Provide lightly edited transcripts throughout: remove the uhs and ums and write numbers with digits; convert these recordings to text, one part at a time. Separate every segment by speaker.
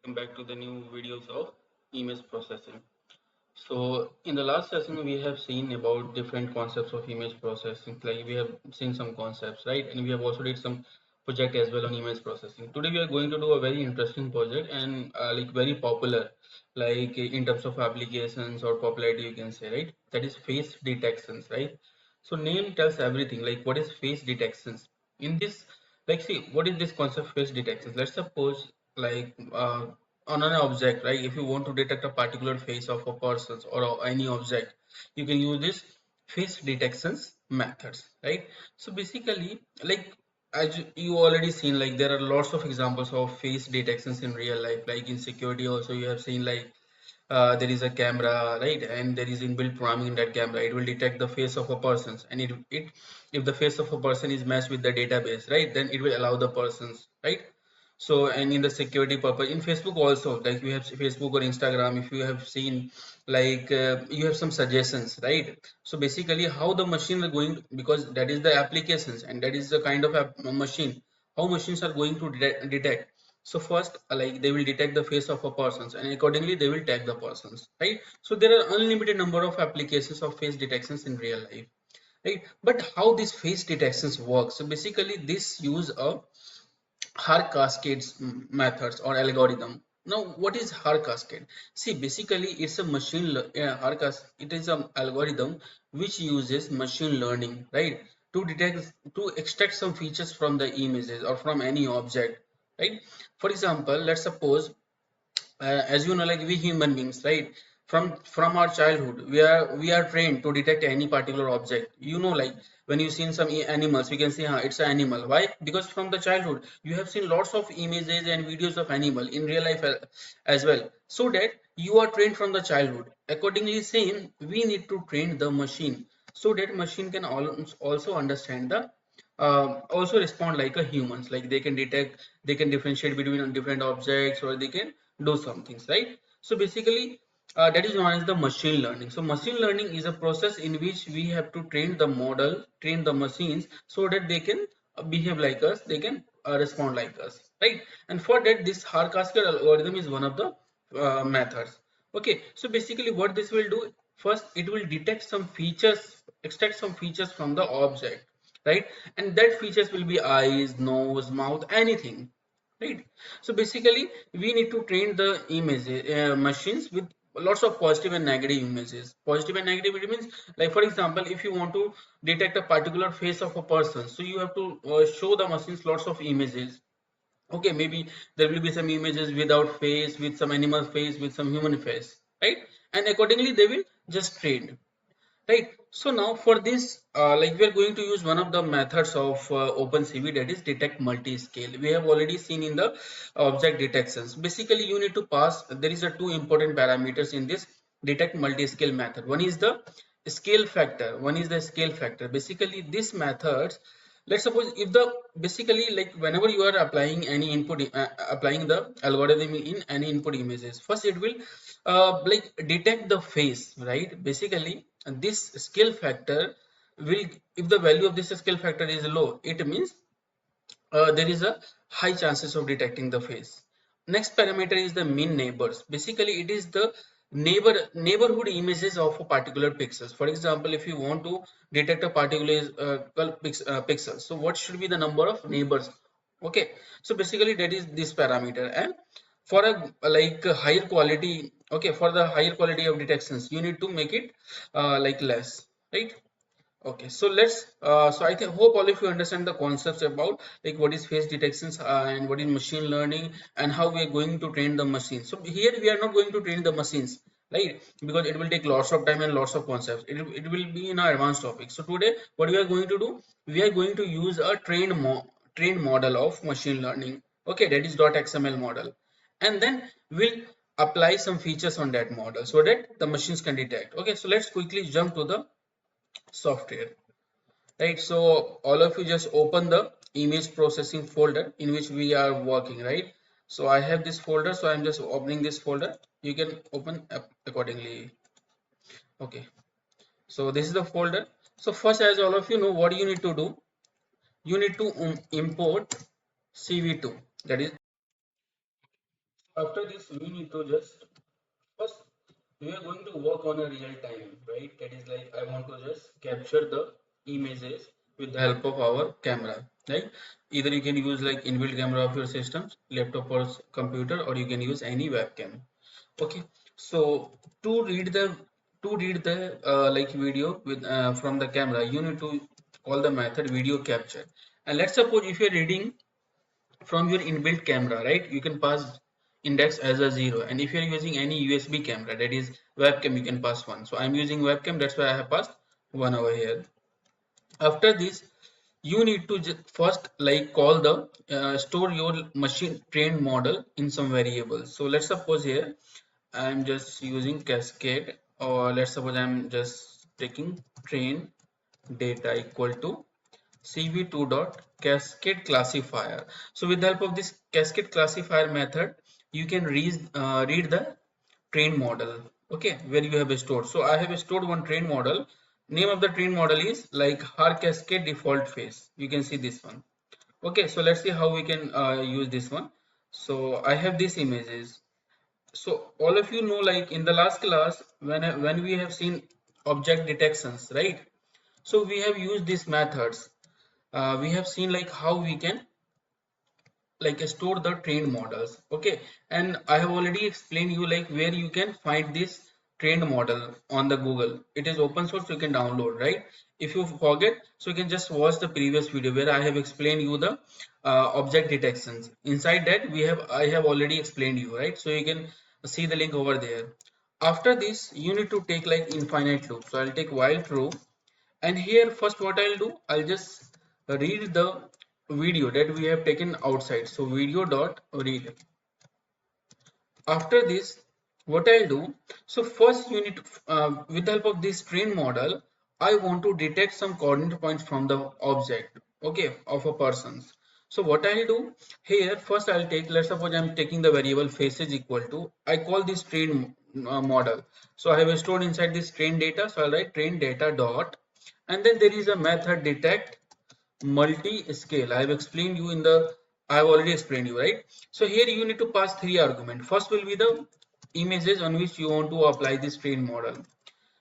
Speaker 1: welcome back to the new videos of image processing. So in the last session we have seen about different concepts of image processing, like we have seen some concepts, right? And we have also did some project as well on image processing. Today we are going to do a very interesting project and like very popular, like in terms of applications or popularity you can say, right? That is face detections, right? So name tells everything, like what is face detections? In this, like see, what is this concept face detections? Let's suppose like on an object, right? If you want to detect a particular face of a person or any object, you can use this face detections methods, right? So basically, like as you already seen, like there are lots of examples of face detections in real life, like in security also you have seen like there is a camera, right? And there is inbuilt programming in that camera. It will detect the face of a person, and it if the face of a person is matched with the database, right, then it will allow the persons, right? So and in the security purpose in Facebook also, like we have Facebook or Instagram, if you have seen like you have some suggestions, right? So basically how the machine are going to, because that is the applications and that is the kind of a machine, how machines are going to detect. So first like they will detect the face of a persons and accordingly they will tag the persons, right? So there are unlimited number of applications of face detections in real life, right? But how these face detections work? So basically this use a Haar cascades methods or algorithm. Now, what is Haar cascade? See, basically, it's a it is an algorithm which uses machine learning, right, to detect to extract some features from the images or from any object, right? For example, let's suppose as you know, like we human beings, right, from our childhood we are trained to detect any particular object, you know, like when you seen some animals we can say it's an animal. Why? Because from the childhood you have seen lots of images and videos of animal in real life as well, so that you are trained from the childhood. Accordingly same we need to train the machine so that machine can also understand the also respond like a humans, like they can detect, they can differentiate between different objects, or they can do some things, right? So basically that is known as the machine learning. So machine learning is a process in which we have to train the model, train the machines so that they can behave like us, they can respond like us, right? And for that this Haar-Cascade algorithm is one of the methods. Okay, so basically what this will do, first it will detect some features, extract some features from the object, right? And that features will be eyes, nose, mouth, anything, right? So basically we need to train the image machines with lots of positive and negative images. Positive and negative, it means like for example if you want to detect a particular face of a person, so you have to show the machines lots of images. Okay, maybe there will be some images without face, with some animal face, with some human face, right? And accordingly they will just train, right? So now for this like we are going to use one of the methods of OpenCV, that is detect multi-scale. We have already seen in the object detections. Basically you need to pass, there is a two important parameters in this detect multi-scale method. One is the scale factor, one is the scale factor. Basically this methods, let's suppose if the basically like whenever you are applying any input applying the algorithm in any input images, first it will like detect the face, right? Basically this scale factor will, if the value of this scale factor is low, it means there is a high chances of detecting the face. Next parameter is the mean neighbors. Basically it is the neighborhood images of a particular pixels. For example, if you want to detect a particular pixel, so what should be the number of neighbors? Okay, so basically that is this parameter. And for a like a higher quality, okay, for the higher quality of detections you need to make it like less, right? Okay, so let's so I think hope all of you understand the concepts about like what is face detections and what is machine learning and how we are going to train the machine. So here we are not going to train the machines, right? Because it will take lots of time and lots of concepts. It will be in our advanced topic. So today what we are going to do, we are going to use a trained model of machine learning. Okay, that is .xml model, and then we'll apply some features on that model so that the machines can detect. Okay, so let's quickly jump to the software, right? So all of you just open the image processing folder in which we are working, right? So I have this folder, so I'm just opening this folder. You can open up accordingly. Okay, so this is the folder. So first, as all of you know, what you need to do, you need to import cv2, that is After this, we need to just first we are going to work on a real time, right? That is like I want to just capture the images with the help of our camera, right? Either you can use like inbuilt camera of your systems, laptop or computer, or you can use any webcam. Okay, so to read the like video with from the camera, you need to call the method video capture. And let's suppose if you're reading from your inbuilt camera, right, you can pass index as a 0, and if you're using any USB camera, that is webcam, you can pass 1. So I'm using webcam, that's why I have passed 1 over here. After this, you need to first like call the store your machine trained model in some variables. So let's suppose here I'm just using cascade, or let's suppose I'm just taking train data equal to cv2 dot cascade classifier. So with the help of this cascade classifier method, you can read the train model, okay, where you have stored. So I have stored one train model. Name of the train model is like har cascade default face. You can see this one. Okay, so let's see how we can use this one. So I have these images. So all of you know, like in the last class, when we have seen object detections, right? So we have used these methods. We have seen like how we can like store the trained models, okay, and I have already explained you like where you can find this trained model on the Google. It is open source, you can download, right? If you forget, so you can just watch the previous video where I have explained you the object detections. Inside that I have already explained you, right? So you can see the link over there. After this, you need to take like infinite loop. So I'll take while true, and here first what I'll do, I'll just read the video that we have taken outside. So video dot read. After this, what I'll do, so first you need to with the help of this train model, I want to detect some coordinate points from the object, okay, of a person's. So what I'll do here, first I'll take, let's suppose I'm taking the variable faces equal to, I call this train model. So I have stored inside this train data, so I'll write train data dot, and then there is a method detect multi-scale. I have explained you in the, I have already explained you, right? So here you need to pass three arguments. First will be the images on which you want to apply this train model.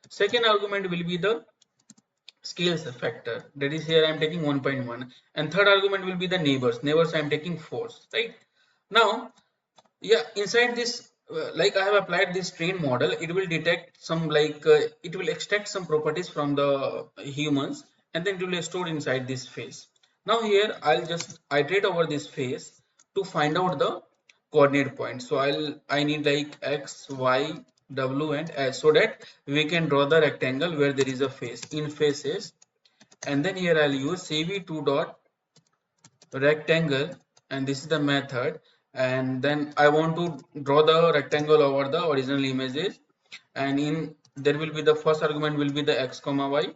Speaker 1: Second argument will be the scales factor, that is here I am taking 1.1, and third argument will be the neighbors I am taking 4, right? Now, yeah, inside this like I have applied this train model, it will detect some like it will extract some properties from the humans, and then it will store inside this face. Now here I'll just iterate over this face to find out the coordinate point. So I need like x, y, w and s, so that we can draw the rectangle where there is a face in faces. And then here I'll use cv2 dot rectangle, and this is the method. And then I want to draw the rectangle over the original images, and in there will be the first argument will be the x comma y,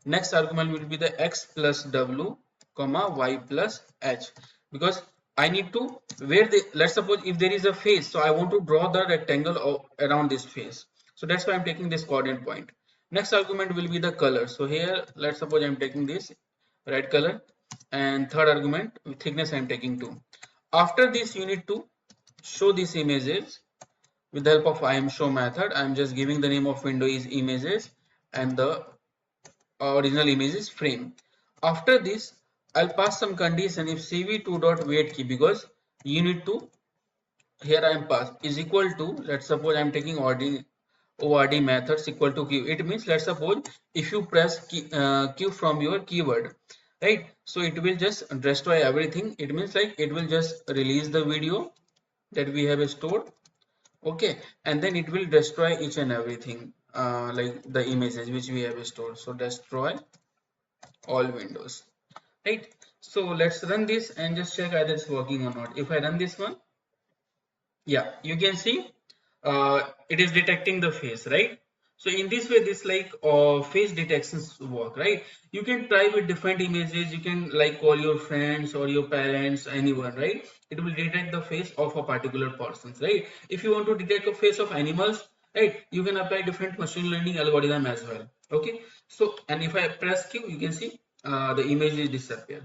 Speaker 1: next argument will be the x plus w comma y plus h, because I need to where the, let's suppose if there is a face, so I want to draw the rectangle around this face, so that's why I'm taking this coordinate point. Next argument will be the color. So here let's suppose I'm taking this red color, and third argument thickness I'm taking 2. After this, you need to show these images with the help of IMShow method. I'm just giving the name of window is images, and the original image is frame. After this, I'll pass some condition if cv2.wait key, because you need to, here I am pass is equal to, let's suppose I'm taking ORD methods equal to q. It means, let's suppose if you press q from your keyword, right? So it will just destroy everything. It means like it will just release the video that we have stored, okay, and then it will destroy each and everything like the images which we have stored. So destroy all windows, right? So let's run this and just check either it's working or not. If I run this one, yeah, you can see it is detecting the face, right? So in this way, this like face detections work, right? You can try with different images. You can like call your friends or your parents, anyone, right? It will detect the face of a particular person, right? If you want to detect a face of animals, right, you can apply different machine learning algorithm as well, okay? So, and if I press q, you can see the image is disappear.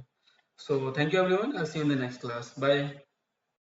Speaker 1: So thank you everyone, I'll see you in the next class. Bye.